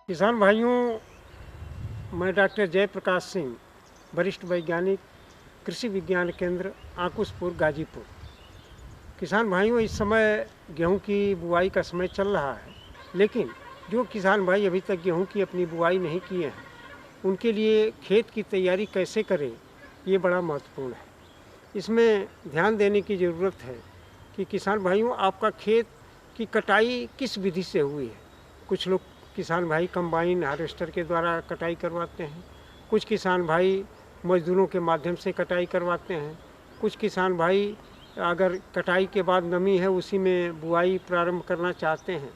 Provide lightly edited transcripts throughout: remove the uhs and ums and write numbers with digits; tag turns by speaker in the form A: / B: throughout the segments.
A: किसान भाइयों, मैं डॉक्टर जयप्रकाश सिंह, वरिष्ठ वैज्ञानिक, कृषि विज्ञान केंद्र आकुशपुर गाजीपुर। किसान भाइयों, इस समय गेहूं की बुआई का समय चल रहा है, लेकिन जो किसान भाई अभी तक गेहूं की अपनी बुआई नहीं किए हैं, उनके लिए खेत की तैयारी कैसे करें, ये बड़ा महत्वपूर्ण है। इसमें ध्यान देने की ज़रूरत है कि किसान भाइयों, आपका खेत की कटाई किस विधि से हुई है। कुछ लोग किसान भाई कंबाइन हार्वेस्टर के द्वारा कटाई करवाते हैं, कुछ किसान भाई मजदूरों के माध्यम से कटाई करवाते हैं, कुछ किसान भाई अगर कटाई के बाद नमी है उसी में बुआई प्रारंभ करना चाहते हैं।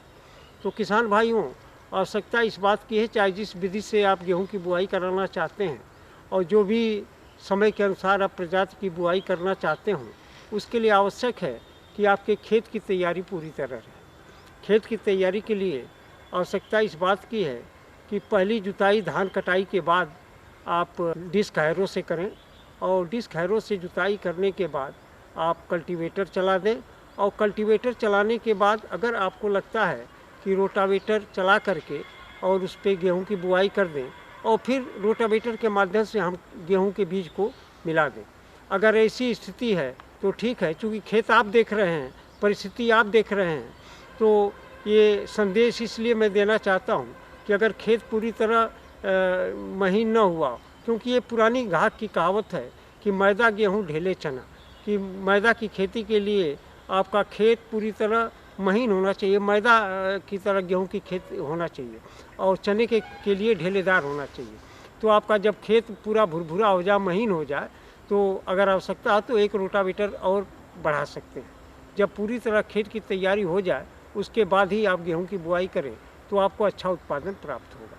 A: तो किसान भाइयों, आवश्यकता इस बात की है, चाहे जिस विधि से आप गेहूं की बुआई कराना चाहते हैं और जो भी समय के अनुसार आप प्रजाति की बुआई करना चाहते हों, उसके लिए आवश्यक है कि आपके खेत की तैयारी पूरी तरह रहे। खेत की तैयारी के लिए आवश्यकता इस बात की है कि पहली जुताई धान कटाई के बाद आप डिस्क हैरो से करें, और डिस्क हैरो से जुताई करने के बाद आप कल्टीवेटर चला दें, और कल्टीवेटर चलाने के बाद अगर आपको लगता है कि रोटावेटर चला करके और उस पर गेहूँ की बुआई कर दें और फिर रोटावेटर के माध्यम से हम गेहूँ के बीज को मिला दें। अगर ऐसी स्थिति है तो ठीक है, चूँकि खेत आप देख रहे हैं, परिस्थिति आप देख रहे हैं, तो ये संदेश इसलिए मैं देना चाहता हूँ कि अगर खेत पूरी तरह महीन न हुआ, क्योंकि ये पुरानी घात की कहावत है कि मैदा गेहूँ ढेले चना, कि मैदा की खेती के लिए आपका खेत पूरी तरह महीन होना चाहिए, मैदा की तरह गेहूं की खेत होना चाहिए, और चने के लिए ढेलेदार होना चाहिए। तो आपका जब खेत पूरा भुरभुरा हो जाए, महीन हो जाए, तो अगर आवश्यकता हो तो एक रोटावेटर और बढ़ा सकते हैं। जब पूरी तरह खेत की तैयारी हो जाए, उसके बाद ही आप गेहूं की बुआई करें तो आपको अच्छा उत्पादन प्राप्त होगा।